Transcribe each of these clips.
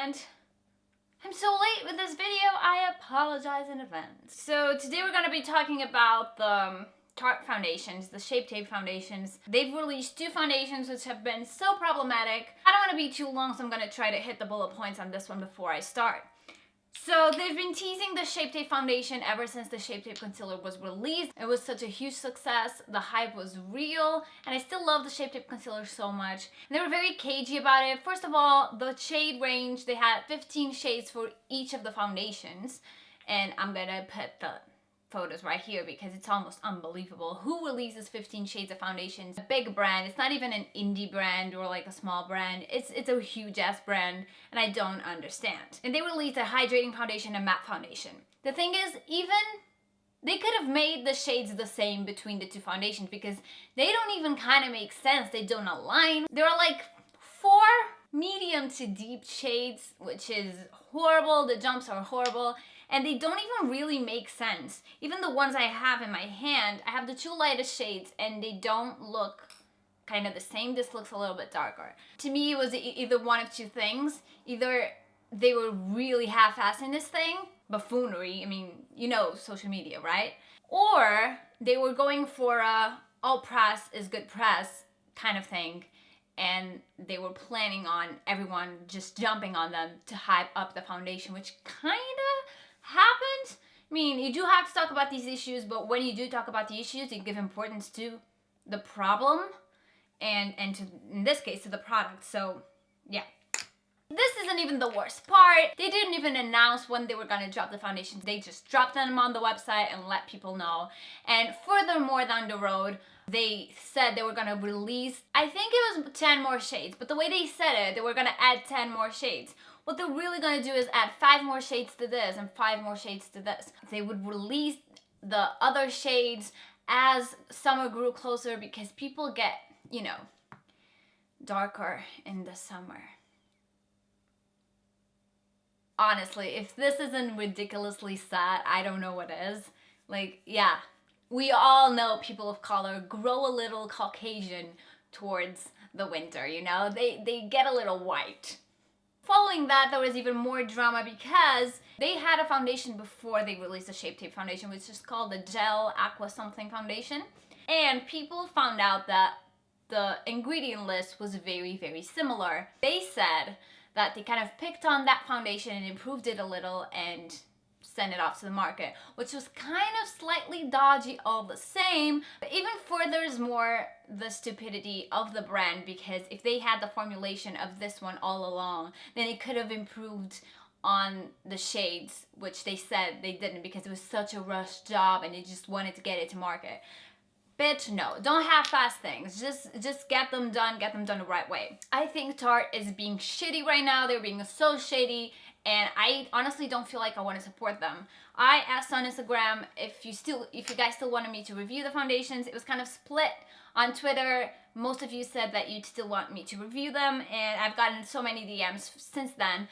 and I'm so late with this video. I apologize in advance. So today we're going to be talking about the Tarte foundations, the Shape Tape Foundations. They've released 2 foundations which have been so problematic. I don't want to be too long, so I'm going to try to hit the bullet points on this one before I start. So they've been teasing the Shape Tape Foundation ever since the Shape Tape Concealer was released. It was such a huge success. The hype was real, and I still love the Shape Tape Concealer so much. And they were very cagey about it. First of all, the shade range, they had 15 shades for each of the foundations. And I'm gonna put the photos right here because it's almost unbelievable. Who releases 15 shades of foundations? A big brand. It's not even an indie brand or like a small brand. It's a huge ass brand, and I don't understand. And they released a hydrating foundation and matte foundation. The thing is, even they could have made the shades the same between the 2 foundations because they don't even kind of make sense. They don't align. There are like 4 medium to deep shades, which is horrible. The jumps are horrible. And they don't even really make sense. Even the ones I have in my hand, I have the 2 lightest shades and they don't look kind of the same. This looks a little bit darker. To me, it was either one of 2 things. Either they were really half-assing this thing, buffoonery, I mean, you know social media, right? Or they were going for a all press is good press kind of thing, and they were planning on everyone just jumping on them to hype up the foundation, which kind of happened. I mean, you do have to talk about these issues, but when you do talk about the issues, you give importance to the problem and to, in this case, to the product. So yeah, this isn't even the worst part. They didn't even announce when they were gonna drop the foundations. They just dropped them on the website and let people know. And furthermore down the road, they said they were gonna release, I think it was 10 more shades, but the way they said it, they were gonna add 10 more shades. What they're really gonna do is add 5 more shades to this and 5 more shades to this. They would release the other shades as summer grew closer because people get, you know, darker in the summer. Honestly, if this isn't ridiculously sad, I don't know what is. Like, yeah, we all know people of color grow a little Caucasian towards the winter, you know? They get a little white. Following that, there was even more drama because they had a foundation before they released the Shape Tape Foundation, which is called the Gel Aqua Something Foundation. And people found out that the ingredient list was very, very similar. They said that they kind of picked on that foundation and improved it a little and send it off to the market, which was kind of slightly dodgy all the same, but even furthers more the stupidity of the brand, because if they had the formulation of this one all along, then it could have improved on the shades, which they said they didn't because it was such a rush job and they just wanted to get it to market. Bitch, no, don't half-ass things. Just get them done the right way. I think Tarte is being shitty right now. They're being so shady, and I honestly don't feel like I want to support them. I asked on Instagram if you guys still wanted me to review the foundations. It was kind of split on Twitter. Most of you said that you'd still want me to review them, and I've gotten so many DMs since then,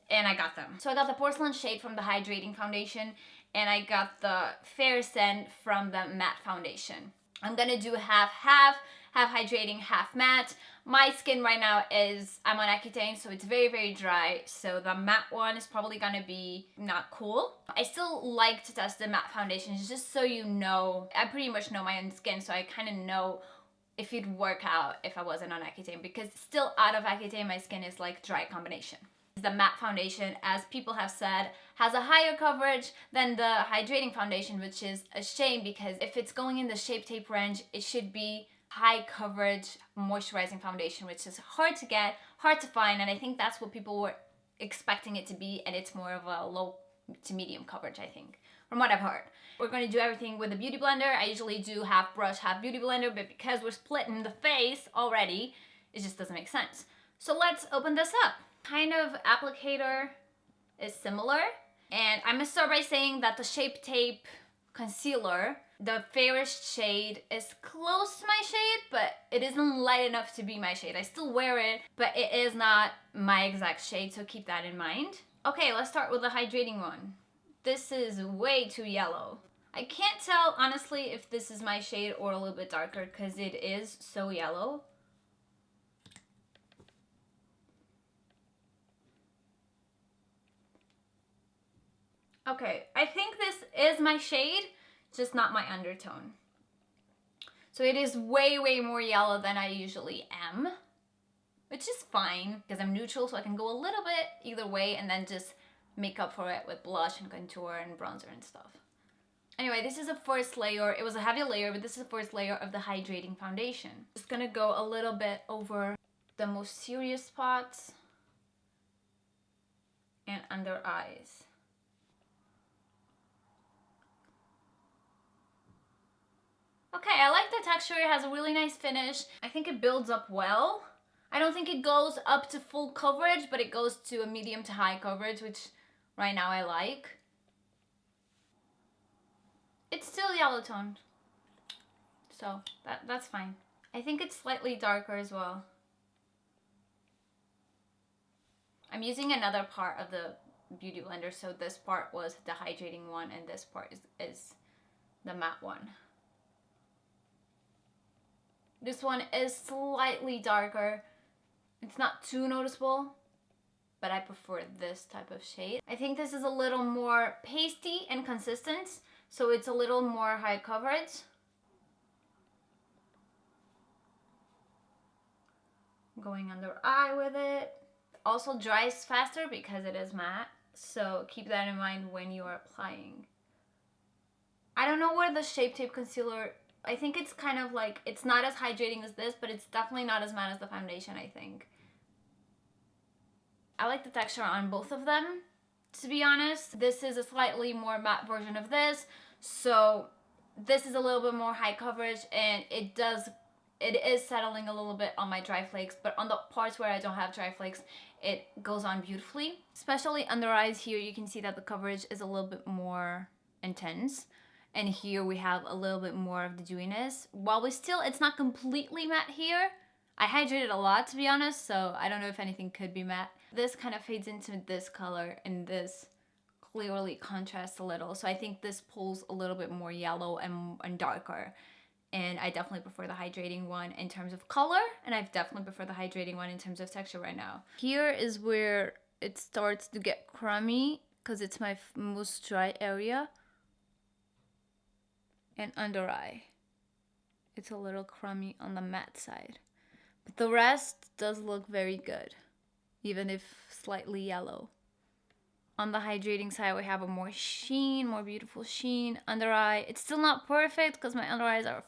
and I got them. So I got the Porcelain shade from the Hydrating Foundation, and I got the Fair Scent from the Matte Foundation. I'm gonna do half hydrating, half matte. My skin right now I'm on Accutane, so it's very, very dry, so the matte one is probably gonna be not cool. I still like to test the matte foundations just so you know. I pretty much know my own skin, so I kind of know if it'd work out if I wasn't on Accutane, because still out of Accutane, my skin is like dry combination. The matte foundation, as people have said, has a higher coverage than the hydrating foundation, which is a shame because if it's going in the Shape Tape range, it should be high coverage moisturizing foundation, which is hard to get, hard to find, and I think that's what people were expecting it to be, and it's more of a low to medium coverage, I think, from what I've heard. We're going to do everything with a beauty blender. I usually do half brush, half beauty blender, but because we're splitting the face already, it just doesn't make sense. So let's open this up. Kind of applicator is similar, and I'm gonna start by saying that the Shape Tape concealer, the fairest shade, is close to my shade, but it isn't light enough to be my shade. I still wear it, but it is not my exact shade, so keep that in mind. Okay, let's start with the hydrating one. This is way too yellow. I can't tell honestly if this is my shade or a little bit darker because it is so yellow. Okay, I think this is my shade, just not my undertone. So it is way, way more yellow than I usually am, which is fine because I'm neutral, so I can go a little bit either way and then just make up for it with blush and contour and bronzer and stuff. Anyway, this is the first layer. It was a heavy layer, but this is the first layer of the hydrating foundation. Just gonna go a little bit over the most serious spots and under eyes. Okay, I like the texture. It has a really nice finish. I think it builds up well. I don't think it goes up to full coverage, but it goes to a medium to high coverage, which right now I like. It's still yellow toned, so that's fine. I think it's slightly darker as well. I'm using another part of the Beauty Blender, so this part was the hydrating one and this part is the matte one. This one is slightly darker. It's not too noticeable, but I prefer this type of shade. I think this is a little more pasty and consistent, so it's a little more high coverage. Going under eye with it. Also dries faster because it is matte, so keep that in mind when you are applying. I don't know where the Shape Tape Concealer, I think it's kind of like, it's not as hydrating as this, but it's definitely not as matte as the foundation, I think. I like the texture on both of them, to be honest. This is a slightly more matte version of this, so this is a little bit more high coverage, and it is settling a little bit on my dry flakes, but on the parts where I don't have dry flakes, it goes on beautifully. Especially under eyes here, you can see that the coverage is a little bit more intense. And here we have a little bit more of the dewiness. While it's not completely matte here. I hydrated a lot, to be honest, so I don't know if anything could be matte. This kind of fades into this color, and this clearly contrasts a little. So I think this pulls a little bit more yellow and darker. And I definitely prefer the hydrating one in terms of color, and I definitely prefer the hydrating one in terms of texture right now. Here is where it starts to get crummy because it's my most dry area. And under eye, it's a little crummy on the matte side. But the rest does look very good, even if slightly yellow. On the hydrating side, we have a more sheen, more beautiful sheen. Under eye, it's still not perfect because my under eyes are...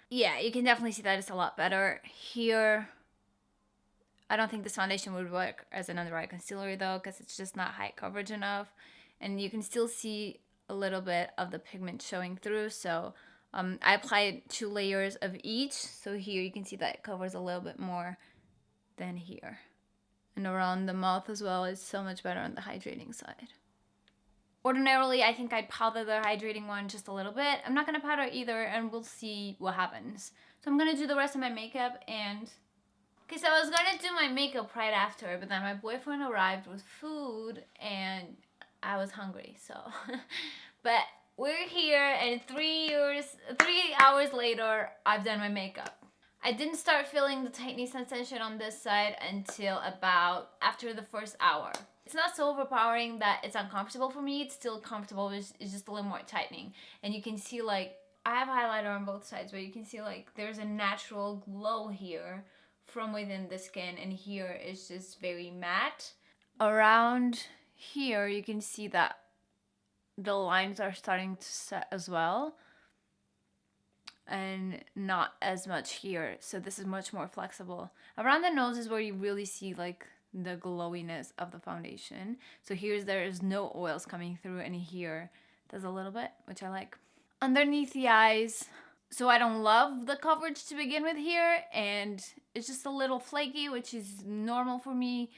Yeah, you can definitely see that it's a lot better. Here, I don't think this foundation would work as an under eye concealer though, because it's just not high coverage enough. And you can still see a little bit of the pigment showing through, so I applied 2 layers of each. So here you can see that it covers a little bit more than here. And around the mouth as well is so much better on the hydrating side. Ordinarily, I think I'd powder the hydrating one just a little bit. I'm not going to powder either, and we'll see what happens. So I'm going to do the rest of my makeup, and... Okay, so I was going to do my makeup right after, but then my boyfriend arrived with food, and I was hungry, so... But we're here, and 3 hours later, I've done my makeup. I didn't start feeling the tightening sensation on this side until about after the first hour. It's not so overpowering that it's uncomfortable for me. It's still comfortable, it's just a little more tightening. And you can see, like, I have highlighter on both sides, but you can see, like, there's a natural glow here from within the skin, and here it's just very matte. Around here, you can see that the lines are starting to set as well, and not as much here, so this is much more flexible. Around the nose is where you really see like the glowiness of the foundation. So there is no oils coming through, and here there's a little bit, which I like. Underneath the eyes, so I don't love the coverage to begin with here, and it's just a little flaky, which is normal for me.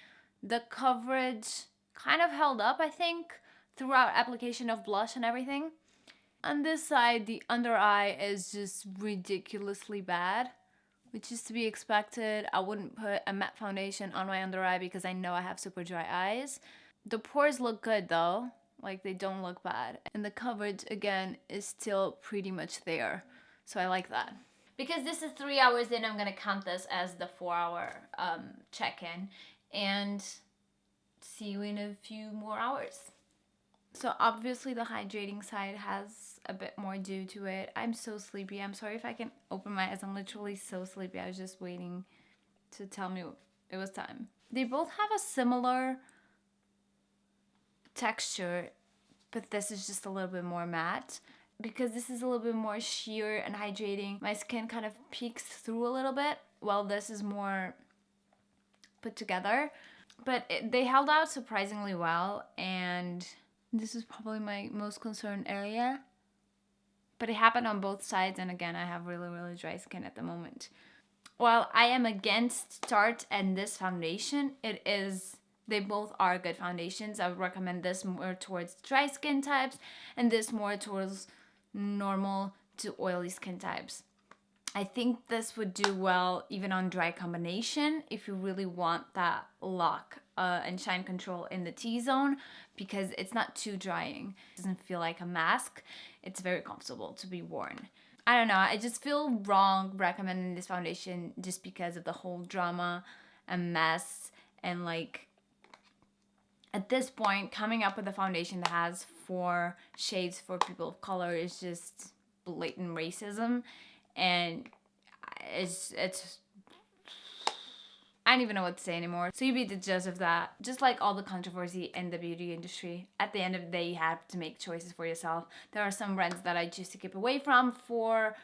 The coverage kind of held up, I think, throughout application of blush and everything. On this side, the under eye is just ridiculously bad, which is to be expected. I wouldn't put a matte foundation on my under eye because I know I have super dry eyes. The pores look good though, like they don't look bad. And the coverage, again, is still pretty much there. So I like that. Because this is 3 hours in, I'm gonna count this as the 4-hour check-in and see you in a few more hours. So obviously the hydrating side has a bit more dew to it. I'm so sleepy. I'm sorry if I can open my eyes. I'm literally so sleepy. I was just waiting to tell me it was time. They both have a similar texture, but this is just a little bit more matte. Because this is a little bit more sheer and hydrating, my skin kind of peeks through a little bit, while this is more put together. But they held out surprisingly well, and this is probably my most concerned area. But it happened on both sides, and again, I have really, really dry skin at the moment. While I am against Tarte and this foundation, they both are good foundations. I would recommend this more towards dry skin types and this more towards normal to oily skin types. I think this would do well even on dry combination if you really want that lock and shine control in the T-zone, because it's not too drying. It doesn't feel like a mask. It's very comfortable to be worn. I don't know, I just feel wrong recommending this foundation just because of the whole drama and mess, and like at this point coming up with a foundation that has 4 shades for people of color is just blatant racism, and it's I don't even know what to say anymore. So you be the judge of that. Just like all the controversy in the beauty industry, at the end of the day, you have to make choices for yourself. There are some brands that I choose to keep away from for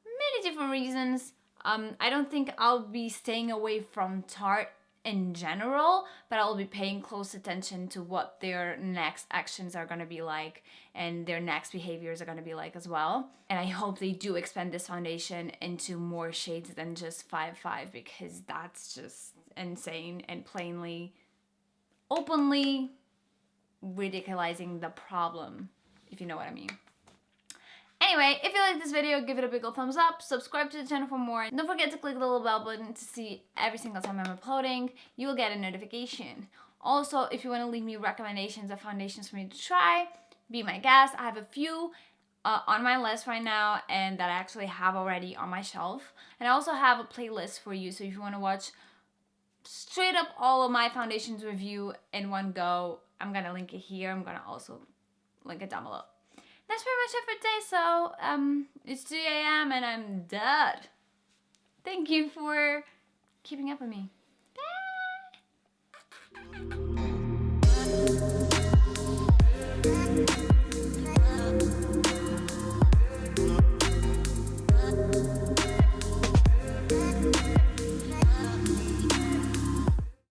many different reasons. I don't think I'll be staying away from Tarte in general, but I'll be paying close attention to what their next actions are going to be like and their next behaviors are going to be like as well. And I hope they do expand this foundation into more shades than just 5.5, because that's just insane and plainly, openly ridiculizing the problem, if you know what I mean. Anyway, if you like this video, give it a big ol' thumbs up, subscribe to the channel for more. Don't forget to click the little bell button to see every single time I'm uploading. You will get a notification. Also, if you want to leave me recommendations of foundations for me to try, be my guest. I have a few on my list right now, and that I actually have already on my shelf. And I also have a playlist for you, so if you want to watch straight up all of my foundations review in one go, I'm gonna link it here. I'm gonna also link it down below. That's pretty much it for today, so it's 2 a.m. and I'm dead. Thank you for keeping up with me.